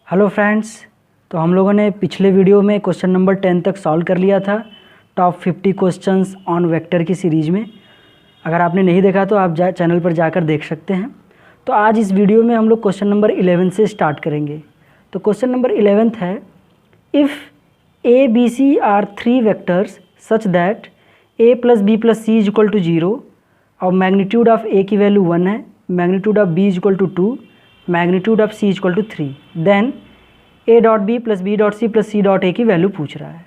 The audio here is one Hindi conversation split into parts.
हेलो फ्रेंड्स, तो हम लोगों ने पिछले वीडियो में क्वेश्चन नंबर 10 तक सॉल्व कर लिया था टॉप 50 क्वेश्चंस ऑन वेक्टर की सीरीज़ में। अगर आपने नहीं देखा तो आप चैनल पर जाकर देख सकते हैं। तो आज इस वीडियो में हम लोग क्वेश्चन नंबर 11 से स्टार्ट करेंगे। तो क्वेश्चन नंबर 11 है, if A B C are 3 vectors such that a plus B plus C is equal to 0 और मैग्नीट्यूड ऑफ a की वैल्यू 1 है, magnitude of b is equal to 2, magnitude of c is equal to 3, then a dot B plus B dot C plus C dot A की वैल्यू पूछ रहा है।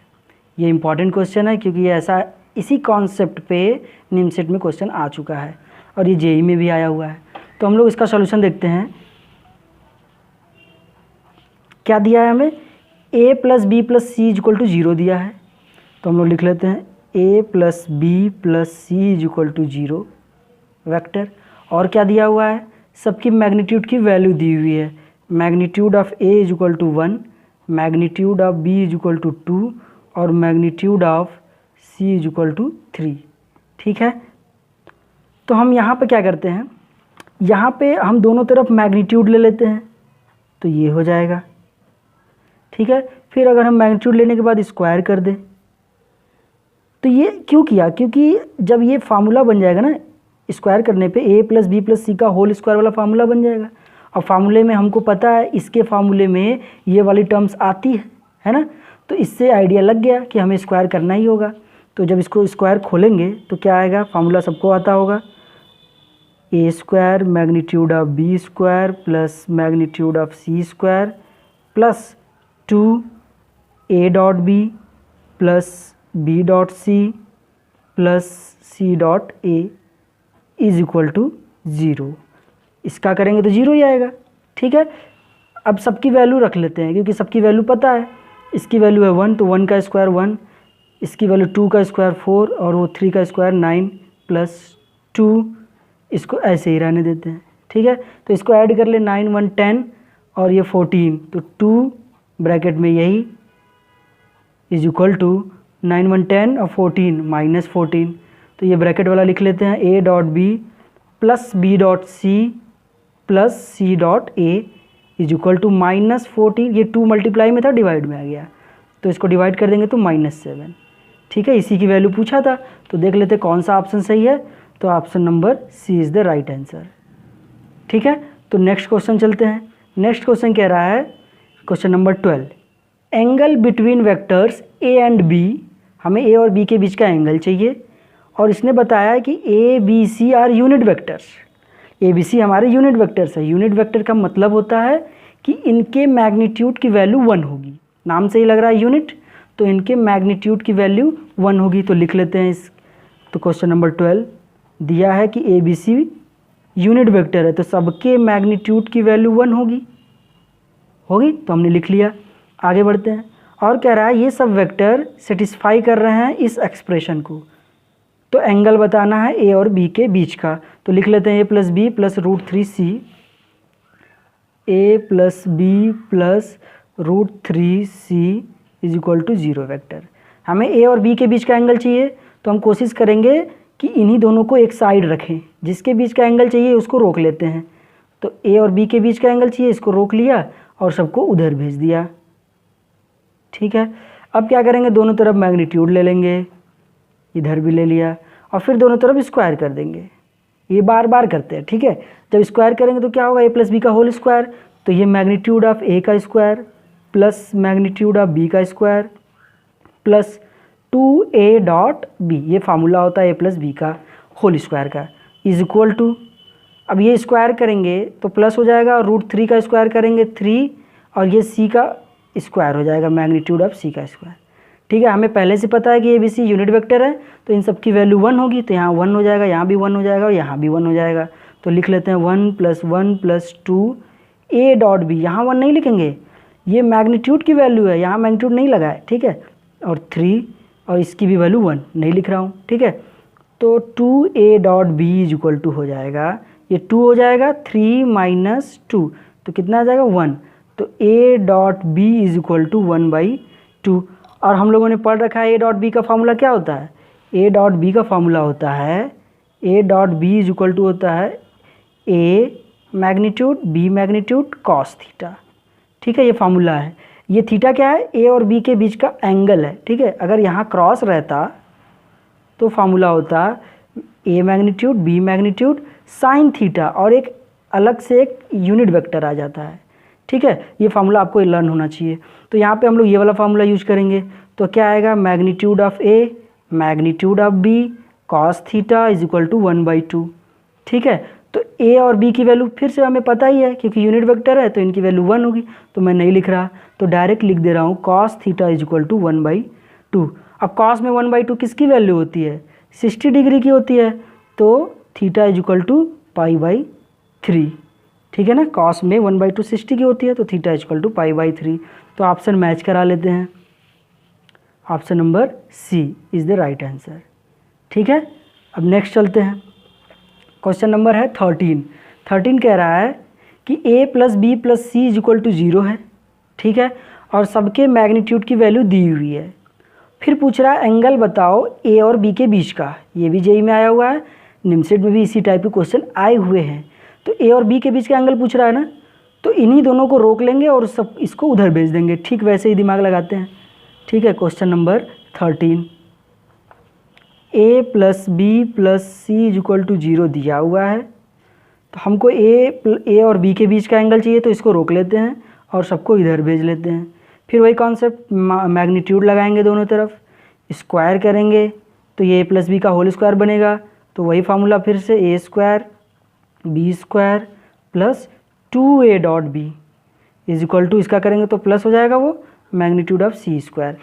ये इंपॉर्टेंट क्वेश्चन है क्योंकि ये ऐसा इसी कॉन्सेप्ट पे निमसेट में क्वेश्चन आ चुका है और ये जेई में भी आया हुआ है। तो हम लोग इसका सॉल्यूशन देखते हैं। क्या दिया है हमें, a plus B plus C is equal to 0 दिया है। तो हम लोग लिख लेते हैं a plus B plus C is equal to 0 vector. और क्या दिया हुआ है, सबकी मैग्नीट्यूड की वैल्यू दी हुई है, magnitude of a is equal to 1, magnitude of b is equal to 2 और magnitude of c is equal to 3। ठीक है, तो हम यहाँ पे क्या करते हैं, यहाँ पे हम दोनों तरफ मैग्नीट्यूड ले लेते हैं तो ये हो जाएगा। ठीक है, फिर अगर हम मैग्नीट्यूड लेने के बाद स्क्वायर कर दें तो ये क्यों किया, क्योंकि जब ये फार्मूला बन जाएगा ना, स्क्वायर करने पे a प्लस बी प्लस सी का होल स्क्वायर वाला फार्मूला बन जाएगा। और फार्मूले में हमको पता है इसके फार्मूले में ये वाली टर्म्स आती है ना, तो इससे आइडिया लग गया कि हमें स्क्वायर करना ही होगा। तो जब इसको स्क्वायर खोलेंगे तो क्या आएगा, फार्मूला सबको आता होगा, A square magnitude of B square plus magnitude of C square plus 2 A dot B plus B dot C plus C dot A is equal to 0। इसका करेंगे तो 0 ही आएगा। ठीक है, अब सबकी वैल्यू रख लेते हैं क्योंकि सबकी वैल्यू पता है। इसकी वैल्यू है 1 तो 1 का स्क्वायर 1, इसकी वैल्यू 2 का स्क्वायर 4 और वो 3 का स्क्वायर 9 प्लस 2, इसको ऐसे ही रहने देते हैं। ठीक है, तो इसको ऐड कर ले, 9 1 10 और ये 14, तो 2 ब्रैकेट में यही इज इक्वल टू 9 1 10 और 14 माइनस 14। तो ये ब्रैकेट वाला लिख लेते हैं, a dot B plus B dot C plus C dot A is equal to minus 14। ये 2 मल्टीप्लाई में था, डिवाइड में आ गया, तो इसको डिवाइड कर देंगे तो -7। ठीक है, इसी की वैल्यू पूछा था, तो देख लेते कौन सा ऑप्शन सही है। तो option number C is the right answer. ठीक है, तो नेक्स्ट क्वेश्चन चलते हैं। नेक्स्ट क्वेश्चन कह रहा है, question number 12, angle between vectors A and B. हमें ए और बी के बीच का एंगल चाहिए और इसने बताया है कि A B C are unit vectors. A B C हमारे यूनिट वेक्टर्स है। यूनिट वेक्टर का मतलब होता है कि इनके मैग्नीट्यूड की वैल्यू 1 होगी। नाम से ही लग रहा है यूनिट, तो इनके मैग्नीट्यूड की वैल्यू 1 होगी। तो लिख लेते हैं इस, तो क्वेश्चन नंबर 12 दिया है कि A B C unit vector है तो सबके मैग्नीट्यूड की वैल्यू 1 होगी। तो हमने लिख लिया। आगे बढ़ते हैं, और कह रहा है ये सब वेक्टर सेटिस्फाई कर रहे हैं इस एक्सप्रेशन को। तो एंगल बताना है ए और बी के बीच का, तो लिख लेते हैं a plus B plus root 3 C, A plus B plus root 3 C is equal to 0 vector. हमें ए और बी के बीच का एंगल चाहिए, तो हम कोशिश करेंगे कि इन्हीं दोनों को एक साइड रखें। जिसके बीच का एंगल चाहिए उसको रोक लेते हैं। तो ए और बी के बीच का एंगल चाहिए, इसको रोक लिया और सबको उधर भेज दिया। ठीक है, अब क्या करेंगे, दोनों तरफ मैग्नीट्यूड ले लेंगे, इधर भी ले लिया और फिर दोनों तरफ स्क्वायर कर देंगे। ये बार बार करते हैं। ठीक है, जब स्क्वायर करेंगे तो क्या होगा, a प्लस बी का होल स्क्वायर, तो ये मैग्नीट्यूड ऑफ a का square plus magnitude of b का square plus 2a dot b, ये फार्मूला होता है a प्लस बी का होल स्क्वायर का, इज इक्वल टू, अब ये स्क्वायर करेंगे तो प्लस हो जाएगा और रूट 3 का स्क्वायर करेंगे 3 और ये c का स्क्वायर हो जाएगा, मैग्नीट्यूड ऑफ c का स्क्वायर। ठीक है, हमें पहले से पता है कि A B C unit vector है तो इन सब की वैल्यू 1 होगी, तो यहाँ 1 हो जाएगा, यहाँ भी 1 हो जाएगा और यहाँ भी 1 हो जाएगा। तो लिख लेते हैं 1 plus 1 plus 2 A dot B, यहाँ 1 नहीं लिखेंगे, ये मैग्नीट्यूड की वैल्यू है, यहाँ मैग्नीट्यूड नहीं लगा है। ठीक है, और 3 और इसकी भी वैल्यू 1 नहीं लिख रहा हूँ। ठीक है, तो 2a dot B is equal to हो जाएगा, ये 2 हो जाएगा, 3 माइनस 2 तो कितना आ जाएगा 1, तो a dot B is equal to 1/2। और हम लोगों ने पढ़ रखा है ए डॉट बी का फार्मूला क्या होता है, ए डॉट बी का फार्मूला होता है, A dot B is equal to होता है A magnitude B magnitude cos theta. ठीक है, ये फार्मूला है। ये थीटा क्या है, ए और बी के बीच का एंगल है। ठीक है, अगर यहाँ क्रॉस रहता तो फार्मूला होता A magnitude B magnitude sine theta, और एक अलग से एक यूनिट वेक्टर आ जाता है। ठीक है, ये फार्मूला आपको लर्न होना चाहिए। तो यहाँ पे हम लोग ये वाला फार्मूला यूज करेंगे। तो क्या आएगा, magnitude of A magnitude of B cos theta is equal to 1/2। ठीक है, तो ए और बी की वैल्यू फिर से हमें पता ही है, क्योंकि यूनिट वेक्टर है तो इनकी वैल्यू 1 होगी। तो मैं नहीं लिख रहा, तो डायरेक्ट लिख दे रहा हूँ cos theta is equal to 1/2। अब कॉस में 1/2 किसकी वैल्यू होती है, 60 डिग्री की होती है। तो थीटा इज इक्वल टू π/3। ठीक है ना, कॉस में 1/2 60 की होती है, तो थीटा इज इक्वल टू π/3। तो ऑप्शन मैच करा लेते हैं, option number C is the right answer. ठीक है, अब नेक्स्ट चलते हैं। क्वेश्चन नंबर है 13 कह रहा है कि a + b + c is equal to 0 है। ठीक है, और सबके मैग्नीट्यूड की वैल्यू दी हुई है। फिर पूछ रहा है एंगल बताओ a और b के बीच का। ये भी जेई में आया हुआ है, निमसेट में भी इसी टाइप के क्वेश्चन आए हुए हैं। तो a और b के बीच का एंगल पूछ रहा है ना, तो इन्हीं दोनों को रोक लेंगे और सब इसको उधर भेज देंगे। ठीक वैसे ही दिमाग लगाते हैं। ठीक है, question number 13, a + b + c is equal to 0 दिया हुआ है। तो हमको a और b के बीच का एंगल चाहिए, तो इसको रोक लेते हैं और सबको इधर भेज लेते हैं। फिर वही कॉन्सेप्ट, मैग्नीट्यूड लगाएंगे दोनों तरफ, स्क्वायर करेंगे तो ये a + b का होल स्क्वायर बनेगा। तो वही फार्मूला फिर से a² b² + 2a.b is equal to, इसका करेंगे तो प्लस हो जाएगा वो मैग्नीट्यूड ऑफ c²।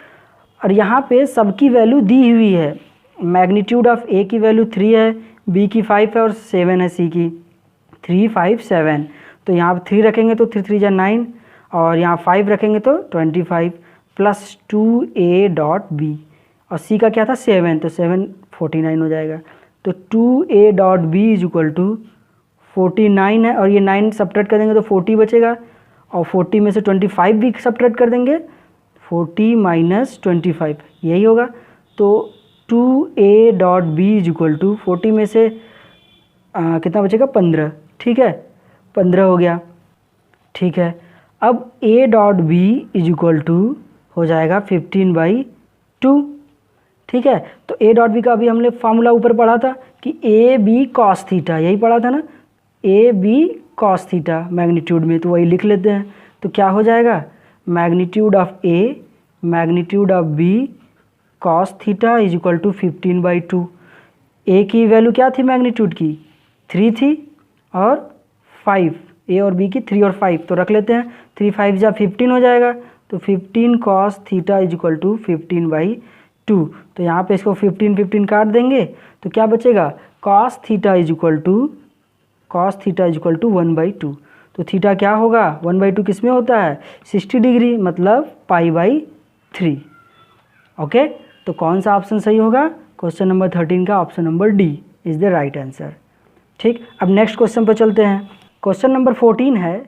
और यहाँ पे सबकी वैल्यू दी हुई है। मैग्नीट्यूड ऑफ a की वैल्यू 3 है, b की 5 है और 7 है c की, 3 5 7। तो यहाँ पर 3 रखेंगे तो 3 3 जा 9, और यहाँ 5 रखेंगे तो 25 + 2a.b, और c का क्या था 7, तो 7 49 हो जाएगा। तो 2a.b इज इक्वल टू 49 है, और ये 9 सब्ट्रैक्ट कर देंगे तो 40 बचेगा, और 40 में से 25 भी सब्ट्रैक्ट कर देंगे, 40 - 25 यही होगा। तो 2a.b इज इक्वल टू 40 में से कितना बचेगा 15। ठीक है, 15 हो गया। ठीक है, अब a.b इज इक्वल टू हो जाएगा 15/2। ठीक है, तो a.b का अभी हमने फार्मूला ऊपर पढ़ा था कि a/b cos थीटा, यही पढ़ा था ना, a/b cos थीटा मैग्नीट्यूड में, तो वही लिख लेते हैं। तो क्या हो जाएगा, magnitude of a magnitude of b cos theta is equal to 15/2। a की वैल्यू क्या थी मैग्नीट्यूड की, 3 थी, और 5, a और b की 3 और 5, तो रख लेते हैं, 3 5 जा 15 हो जाएगा। तो 15 cos theta is equal to 15/2। तो यहाँ पे इसको 15 15 काट देंगे, तो क्या बचेगा, cos theta is equal to 1/2। तो थीटा क्या होगा, 1/2 किस में होता है, 60 डिग्री, मतलब π/3। ओके, तो कौन सा ऑप्शन सही होगा, क्वेश्चन नंबर 13 का option number D is the right answer. ठीक, अब नेक्स्ट क्वेश्चन पर चलते हैं। क्वेश्चन नंबर 14 है,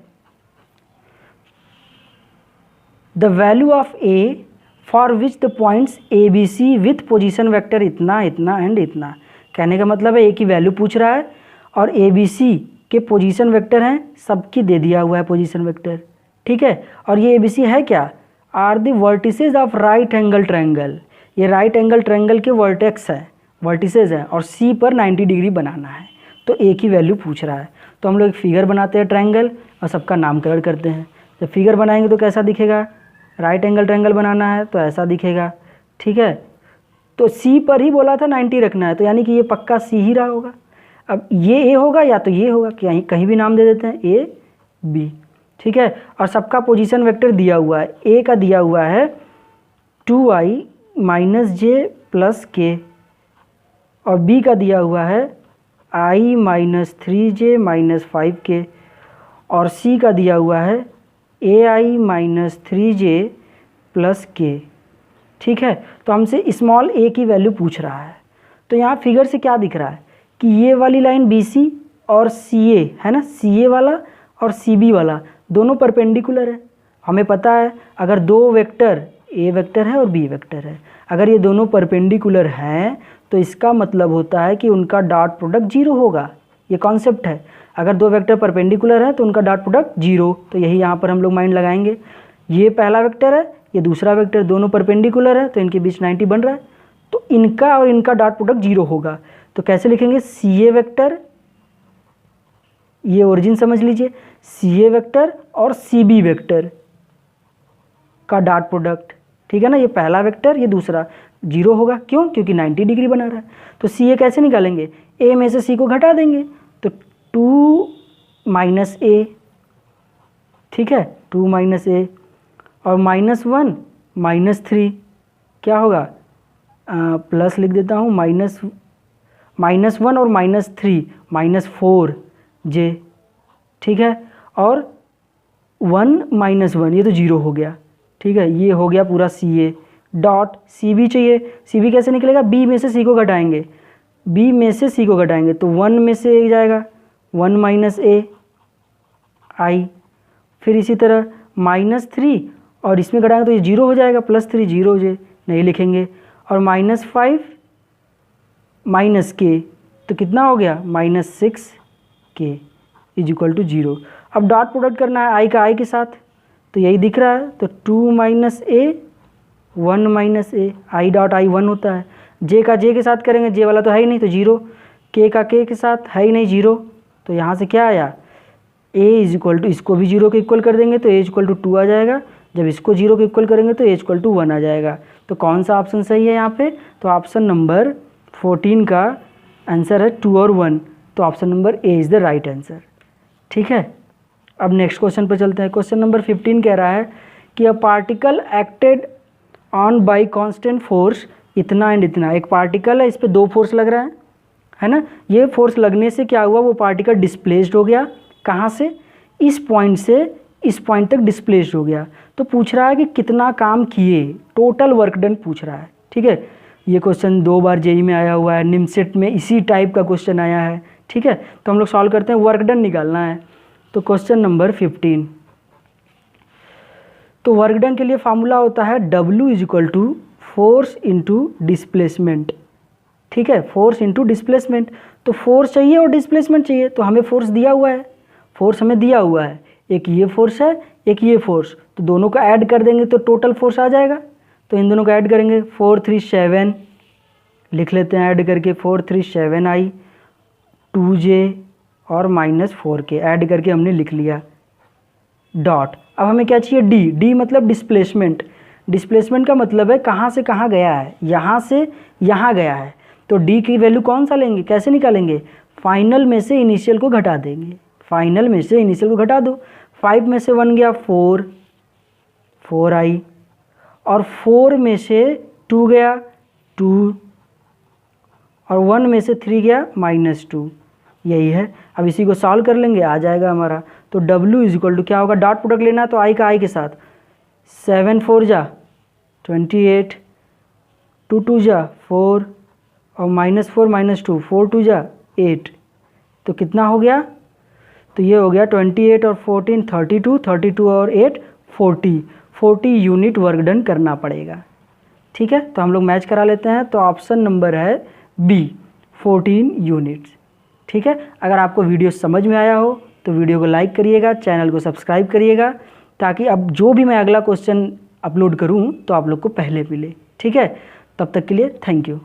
the value of A for which the points A B C with position vector इतना इतना एंड इतना। कहने का मतलब है ए की वैल्यू पूछ रहा है और ए बी सी के पोजीशन वेक्टर हैं, सबकी दे दिया हुआ है पोजीशन वेक्टर। ठीक है, और ये ए बी सी है क्या, are the vertices of right angle triangle. ये राइट एंगल ट्रायंगल के वर्टेक्स है, वर्टिसेज हैं, और सी पर 90 डिग्री बनाना है। तो ए की वैल्यू पूछ रहा है, तो हम लोग एक फिगर बनाते हैं ट्रायंगल और सबका नामकरण करते हैं। जब फिगर बनाएंगे तो कैसा दिखेगा, राइट एंगल ट्रायंगल बनाना है तो ऐसा दिखेगा। ठीक है, तो सी पर ही बोला था 90 रखना है, तो यानी कि ये पक्का सी ही रहा होगा। अब ये ए होगा या तो ये होगा, कहीं कहीं भी नाम दे देते हैं, ए बी। ठीक है, और सबका पोजीशन वेक्टर दिया हुआ है। ए का दिया हुआ है 2i - j + k, और बी का दिया हुआ है i - 3j - 5k, और सी का दिया हुआ है ai - 3j + k। ठीक है, तो हमसे स्मॉल a की वैल्यू पूछ रहा है। तो यहाँ फिगर से क्या दिख रहा है कि ये वाली लाइन BC और CA है ना, CA वाला और CB वाला दोनों परपेंडिकुलर है। हमें पता है अगर दो वेक्टर A वेक्टर है और B वेक्टर है, अगर ये दोनों परपेंडिकुलर हैं तो इसका मतलब होता है कि उनका डॉट प्रोडक्ट 0 होगा। ये कॉन्सेप्ट है। अगर दो वेक्टर परपेंडिकुलर हैं तो उनका डॉट प्रोडक्ट 0, तो यही यहाँ पर हम लोग माइंड लगाएंगे। ये पहला वेक्टर है, ये दूसरा वेक्टर, दोनों परपेंडिकुलर है तो इनके बीच 90 बन रहा है, तो इनका और इनका डॉट प्रोडक्ट 0 होगा। तो कैसे लिखेंगे, सी ए वेक्टर, ये ओरिजिन समझ लीजिए, सी ए वेक्टर और सी बी वेक्टर का डॉट प्रोडक्ट, ठीक है ना, ये पहला वेक्टर ये दूसरा 0 होगा। क्यों, क्योंकि 90 डिग्री बना रहा है। तो सी ए कैसे निकालेंगे, ए में से सी को घटा देंगे तो 2 माइनस ए, ठीक है, 2 माइनस ए, और -1 -3 क्या होगा, प्लस लिख देता हूँ, -1 और -3 -4 जे, ठीक है, और 1 -1 ये तो 0 हो गया, ठीक है। ये हो गया पूरा सी ए डॉट सी बी चाहिए। सी बी कैसे निकलेगा, बी में से सी को घटाएंगे, बी में से सी को घटाएंगे तो 1 में से ए जाएगा, 1 माइनस ए आई, फिर इसी तरह -3 और इसमें घटाएंगे तो ये 0 हो जाएगा, +3 0 जे नहीं लिखेंगे, और -5 माइनस के तो कितना हो गया, -6 के इज इक्वल टू 0। अब डॉट प्रोडक्ट करना है आई का आई के साथ, तो यही दिख रहा है, तो 2 minus A 1 minus A, I dot I 1 होता है। जे का जे के साथ करेंगे, जे वाला तो है ही नहीं तो 0, के का के साथ है ही नहीं 0, तो यहाँ से क्या आया, ए इज इक्वल टू, इसको भी 0 के इक्वल कर देंगे तो ए इज इक्वल टू 2 आ जाएगा, जब इसको 0 के इक्वल करेंगे तो ए इज इक्वल टू 1 आ जाएगा। तो कौन सा ऑप्शन सही है यहाँ पे, तो ऑप्शन नंबर 14 का आंसर है 2 और 1, तो option number A is the right answer, ठीक है। अब नेक्स्ट क्वेश्चन पर चलते हैं। क्वेश्चन नंबर 15 कह रहा है कि a particle acted on by constant force इतना एंड इतना, एक पार्टिकल है, इस पर 2 फोर्स लग रहा है ना, ये फोर्स लगने से क्या हुआ, वो पार्टिकल डिस्प्लेस्ड हो गया, कहाँ से, इस पॉइंट से इस पॉइंट तक डिस्प्लेस्ड हो गया। तो पूछ रहा है कि कितना काम किए, टोटल वर्क डन पूछ रहा है, ठीक है। ये क्वेश्चन 2 बार जेई में आया हुआ है, निमसेट में इसी टाइप का क्वेश्चन आया है, ठीक है। तो हम लोग सॉल्व करते हैं, वर्क डन निकालना है। तो क्वेश्चन नंबर 15, तो वर्क डन के लिए फार्मूला होता है W is equal to force into displacement, ठीक है, फोर्स इंटू डिस्प्लेसमेंट। तो फोर्स चाहिए और डिस्प्लेसमेंट चाहिए, तो हमें फोर्स दिया हुआ है, फोर्स हमें दिया हुआ है, एक ये फोर्स है एक ये फोर्स, तो दोनों का ऐड कर देंगे तो टोटल फोर्स आ जाएगा। तो इन दोनों का ऐड करेंगे, 4 3 7 लिख लेते हैं, ऐड करके 4 3 7 आई, 2j और -4 के ऐड करके हमने लिख लिया डॉट। अब हमें क्या चाहिए, डी, डी मतलब डिस्प्लेसमेंट, डिस्प्लेसमेंट का मतलब है कहाँ से कहाँ गया है, यहाँ से यहाँ गया है, तो डी की वैल्यू कौन सा लेंगे, कैसे निकालेंगे, फाइनल में से इनिशियल को घटा देंगे, फाइनल में से इनिशियल को घटा दो, 5 में से 1 गया 4 4 आई, और 4 में से 2 गया 2, और 1 में से 3 गया -2, यही है। अब इसी को सॉल्व कर लेंगे, आ जाएगा हमारा। तो W इज इक्वल टू क्या होगा, डॉट प्रोडक्ट लेना है तो आई का आई के साथ, 7 4 जा 28, 2 2 जा 4, और -4 -2 4 2 जा 8, तो कितना हो गया, तो ये हो गया 28 और 14 32, 32 और 8 40 यूनिट वर्क डन करना पड़ेगा, ठीक है। तो हम लोग मैच करा लेते हैं, तो ऑप्शन नंबर है बी 14 यूनिट्स, ठीक है। अगर आपको वीडियो समझ में आया हो तो वीडियो को लाइक करिएगा, चैनल को सब्सक्राइब करिएगा, ताकि अब जो भी मैं अगला क्वेश्चन अपलोड करूं तो आप लोग को पहले मिले, ठीक है। तब तक के लिए थैंक यू।